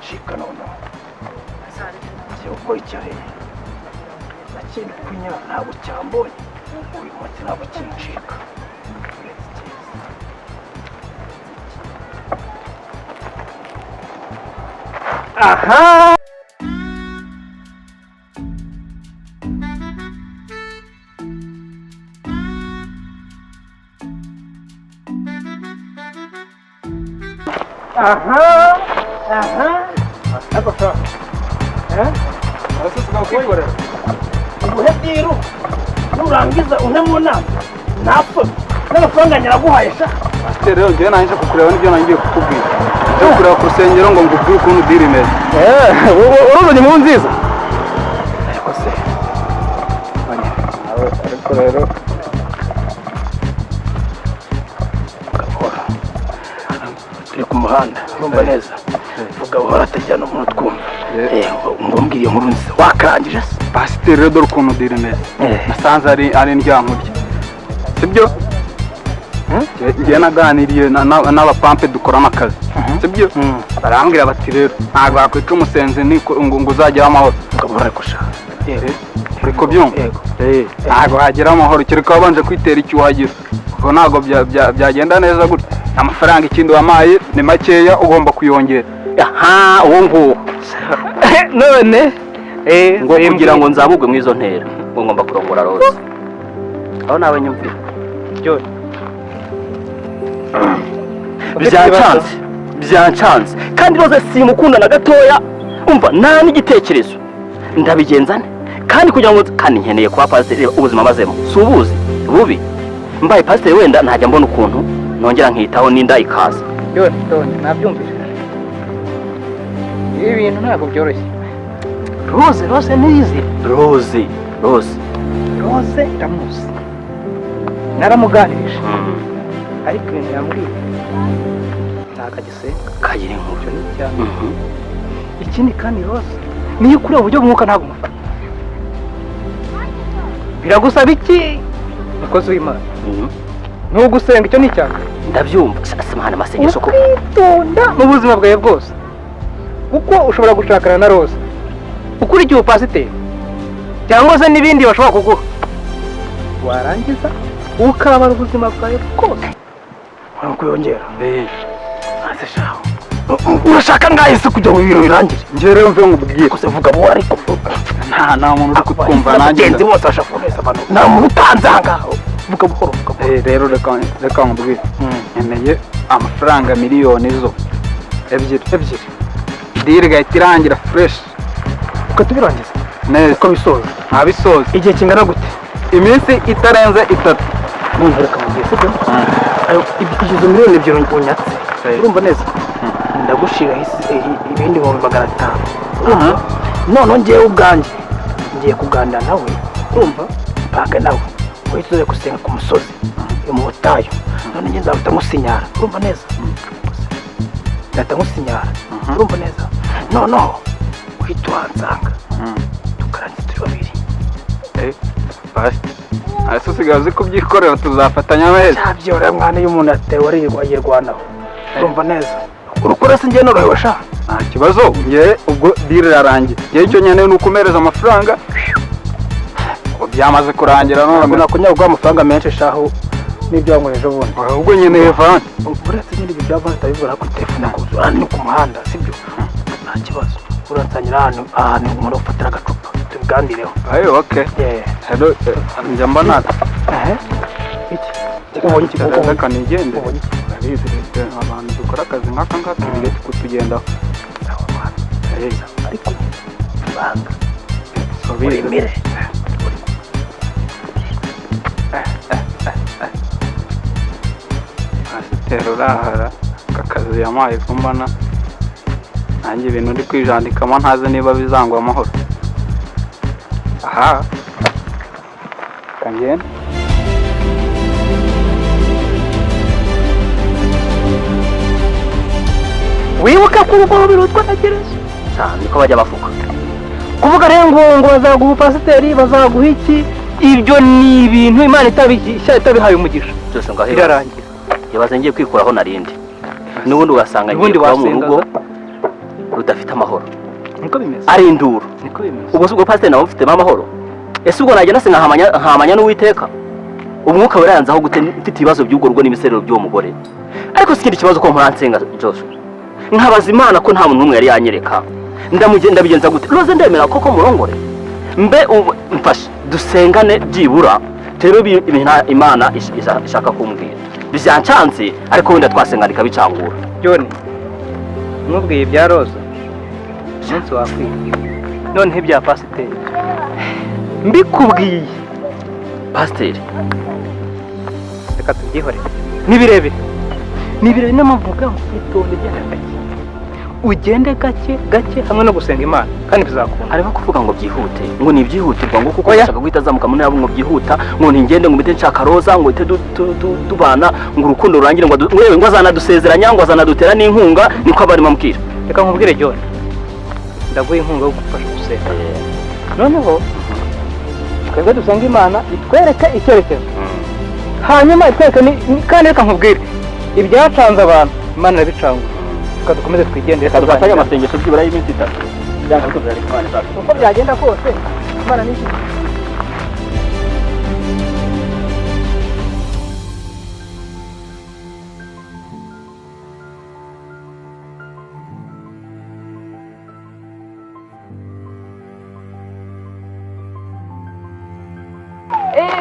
kincika noneho nzi gukora icyo rero nakindi kunya ntabwo cyambonye uyu munsi ntabwo kincika aha ako sa Asa tunakwigorera. ubuhediru nurangiza unemuna napfa n'amafaranga nyiraguhaye sha Pastor rero njye nanje kukureba nibyo nangiye kukubwira. Cyo kureba ku rusengero ngo ngubwire ukuntu diri imeze. uruzanye mu nziza Ariko se. Ariko rero turi ku muhanda urumva neza vuga buhora atajyana umuntu twumva ngombwiriye nkuru nziza wakarangije se Pastor rero dore ukuntu diri imeze. Nasanze ari ndyankurya. Sibyo? Njye naganiriye n'abapampe dukorana akazi. Sibyo? Barambwira bati rero ntabwo wakwica umusenzi ngo uzajyaho amahoro. ukabura kusha Ariko byumva ntabwo hagera amahoro kereka wabanje kwitera icyuhagiro. Ubwo ntabwo byagenda neza gutya. Amafaranga ikindi wamaye ni makeya ugomba kuyongera. Aha uwo nguwo none ngo kugira ngo nzamugwe mu izo ntera ngo ngomba kurongora Rose. Aho nawe nyumvira byancanze kandi Rose simukunda na gatoya umva nta n'igitekerezo ndabigenza nte kandi kugira ngo kandi nkeneye kuba pasiteri ubuzima amazemo si ubuzi bubi mbaye pasiteri wenda ntajya mbona ukuntu nongera nkitaho n'inda ikaza nabyumvise ibi bintu ntabwo byoroshye Rose niyizi Rose ndamuzi naramuganirije ariko ibintu yambwiye ntabwo agisenga kagira inkuru cyane ikindi kandi Rose niyo kureba uburyo bw'umwuka ntabwo umufata biragusaba iki mukozi w'Imana ntugusenga icyo ni icyaha ndabyumva simana amasengesho ko kwitonda mu buzima bwawe bwose kuko ushobora gushakana na Rose ukurikiye upasiteri cyangwa se n'ibindi bashobora kuguha warangiza ukabara ubuzima bwawe bwose wakwiyongera ase shaho urashaka ngahise kujya mu biro birangire Njye rero mve nkubwiye kose vuga bo ariko nta muntu uri kutwumva nanjye ngenzi bose bashafureza abantu nta muntu utanzanga vuga buhoro rero reka nkubwire nkeneye amafaranga miliyoni zo ebyiri diri gahita irangira fresh ukatubirangiza neza uko bisoza ntabisoza igihe kingana gute iminsi itarenze 3 none reka mugiye sibyo izo miliyoni ebyiri unyatse urumva neza ndagushira ibindi 500 urumva none ngewe ubwanjye ngiye kuganira nawe urumva mpanga nawe uhita gusenga ku musozi mu butayu none nge nzahita ngusinyara urumva neza ndahita ngusinyara urumva neza noneho uhita uhansanga tukarangiza turi babiri basi ese usigaye uzi kubyikorera tuzafatanya amahera cyabyora mwana iyo umuntu atewe ayirwanaho urumva neza urukora se ngiye norohewe sha nta kibazo ngewe ubwo diri irarangiye ngewe icyo nkeneye ni ukumereza amafaranga byamaze kurangira none nakunya guha amafaranga menshi shaho n'ibyo wanyweye ejo bundi ahubwo nkeneye vanti uretse nyine ibyo bya vanti abibura kuri telefone kuzura hano ku muhanda sibyo nta kibazo uransangira ahantu umuntu ufatira agacupa tubiganireho ayo okay hello njya mbona iki ubonye iki reka nigende abantu dukora akazi nk'aka ngaka bireke kutugendaho ariko banga sobire pasiteri urahara aka kazi yamaye ko mbona nanjye ibintu ndi kwijandikamo ntazi niba bizangwa amahoro aha kangenda wibuka ko urugo birutwa na gereza niko bajya bavuga kuvuga rero ngo bazaguha upasiteri bazaguha iki ibyo ni ibintu Imana itabihaye umugisha byose ngo birarangira yabaze ngiye kwikuraho narindi n'ubundi ugasanga ngiye kuba mu rugo rudafite amahoro, niko bimeze, ari induru. niko bimeze. Ubwo ubwo pasiteri nawe ufitemo amahoro? Ese ubwo najya nase nkahamanya n'Uwiteka? Umwuka wera yanzaho gute mfite ibibazo by'ubwo rugo n'imiserero by'uwo mugore? Ariko sikindi kibazo ko muransenga Joshua. Nkabaza Imana ko nta muntu n'umwe yari yanyereka. Ndamugenda bigenza gute? Roze ndemera koko murongore. Mbe mfashe dusengane byibura. Rero Imana ishaka kumbwira. Bizyancanze ariko wenda twasengana ikabicangura. John, mwubwiye ibya Roza. Umunsi wakwiye. None ibya pasiteri. Mbikubwiye. Pasiteri, reka tubyihore. Nibirebire. Nibirebire n'amavuga ngo itonde genda gake. Ugende gake hamwe no gusenga Imana kandi bizakunda. arimo kuvuga ngo byihute, ngo ni byihutirwa ngo kuko yashaka guhita azamuka muri abo ngo byihuta, ngo ningende ngo mbite nshaka Roza ngo ite tubana ngo urukundo rurangire ngo mwewe ngo azanadusezeranya ngo azanadutera n'inkunga, niko abarimo ambwira. Reka nkubwire John. Ndaguha inkunga yo gufasha gusenga. Noneho twebwe dusenga Imana itwereke icyerekezo. Hanyuma itwereke kandi reka nkubwire ibyacanze abantu Imana irabicangura. Reka dukomeze twigendere, Reka dufatanye amasengesho byibura y'iminsi 3. Byanga kuzara Imana zacu. uko byagenda kose Imana ni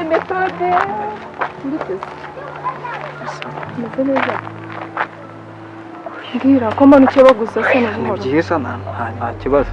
Methode nditeze meze neza. Mbwira ko mbona icyo baguza se ni n'ubuhoro. byiza nta kibazo.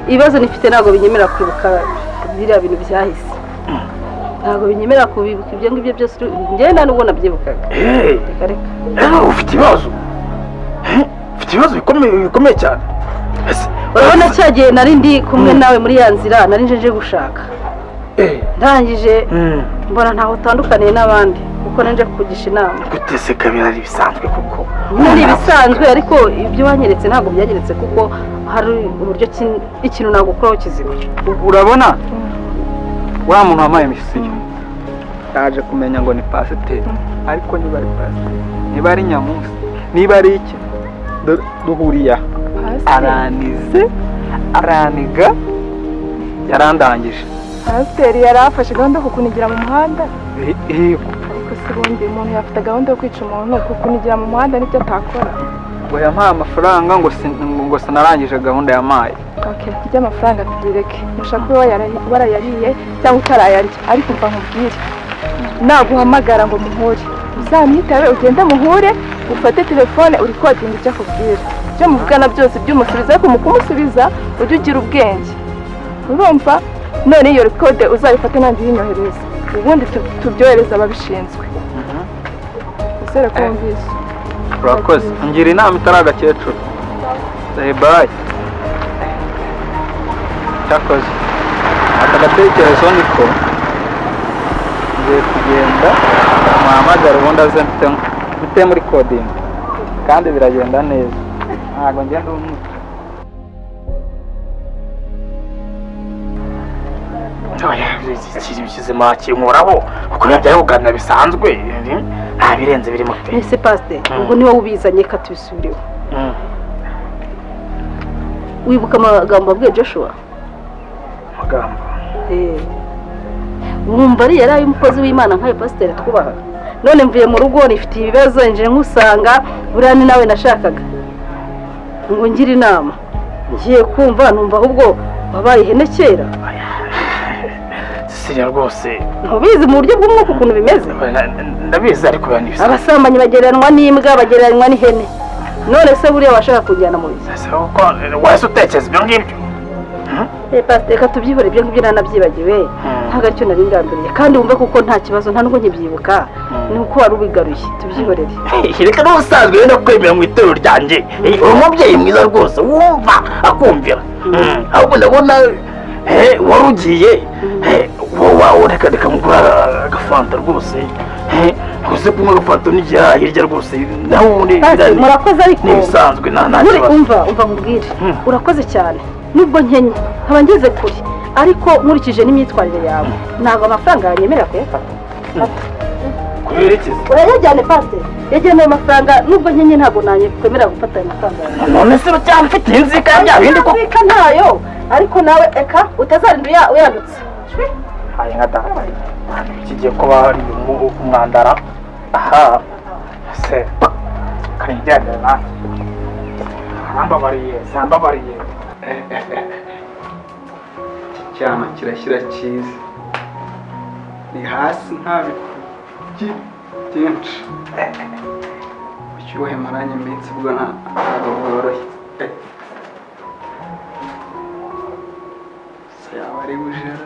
ibibazo nifite ntabwo binyemera kwibuka biriya bintu byahise, ntabwo binyemera kubibuka ibyo ngibyo byose ngenda n'ubwo nabyibukaga. Reka reka ufite ibibazo bikomeye cyane. urabona cya gihe nari ndi kumwe nawe muri ya nzira nari nje gushaka, ndangije mbona ntaho utandukaniye n'abandi kuko nanje kukugisha inama. Gutese kabira ari bisanzwe kuko ni ibisanzwe, ariko ibyo wanyeretse ntabwo byanyeretse kuko hari uburyo ikintu nagukoraho kizima. urabona wa muntu wamaye misiyo yaje kumenya ngo ni pasiteri, ariko niba ari pasiteri, niba ari nyamunsi, niba ari iki, duhuriye araniga yarandangije. Pasiteri yari afashe gahunda yo kukunigira mu muhanda. Yego. Ariko se ubundi umuntu yafite gahunda yo kwica umuntu kukunigira mu muhanda nibyo atakora. Ngo yampaye amafaranga ngo sinarangije gahunda yampaye. Okay, by'amafaranga tubireke. Mushaka kuba warayariye cyangwa utarayarya, ariko mva nkubwire. Naguhamagara ngo muhure, uzamwitabe ugende muhure, ufate telefone uri kodinga icyo akubwira. Ibyo muvugana byose by'umusubiza, ariko mu kumusubiza ujye ugira ubwenge. Urumva? None iyo rekode uzayifate nanjye uyinyohereza, ubundi tubyohereza ababishinzwe. Usere ko wumvise. Urakoze. Ngira inama itari agakecuru. Bye. Cyakoze. Aka gatekerezo niko ngiye kugenda muhamagara ubundi aze mfite muri coding kandi biragenda neza. ntabwo njya ndi umwe. ikintu kizima kinkoraho kuko byari kuganira bisanzwe nta birenze birimo pe. ese pasiteri ubwo niwe ubizanye ka tubisubireho. wibuka amagambo wabwiye Joshua? Amagambo wumva ari yari ay'umukozi w'Imana nkayo pasiteri twubaha. none mvuye mu rugo nifitiye ibibazo nje nkusanga buriya ni nawe nashakaga ngo ngire inama. ngiye kumva numva ahubwo wabaye ihene kera. Siriya rwose ntubizi mu buryo bw'umwuka ukuntu bimeze? ndabizi ariko biba nibisa. abasambanyi bagereranywa n'imbwa bagereranywa n'ihene. none se buriya washaka kujyana mu bizi? ese uko wahise utekereza ibyo ngibyo? pasiteri reka tubyihore ibyo ngibyo nanabyibagiwe ntabwo aricyo nari ngambiriye kandi wumve kuko nta kibazo nta nubwo nkibyibuka ni uko wari ubigaruye tubyihorere. reka n'ubusanzwe wenda kwemera mu itorero ryanjye uri umubyeyi mwiza rwose wumva akumvira ahubwo ndabona wari ugiye wowe reka mugura agafanta rwose uze kunywa agafanta n'igihe hirya rwose naho ubundi murakoze ariko n'ibisanzwe nta kibazo. umva nkubwire urakoze cyane nubwo nkenye nkaba ngeze kure ariko nkurikije n'imyitwarire yawe ntabwo amafaranga yanyemerera kuyafata. kuyerekeza urayajyane pasiteri yajyane ayo mafaranga nubwo nkenye ntabwo nanyemerera gufata ayo mafaranga yawe. none se cyangwa ufite inzika bya bindi ko inzika ntayo ariko nawe eka utazarinda uyandutse. hari nka data kigiye kuba ari umwandara aha se kanijyana na sambabariye Icyana kirashyira cyiza ni hasi nta biti byinshi. Ushyuhe maranye iminsi ubwo ntabwo bworoshye. Se yaba ari bujera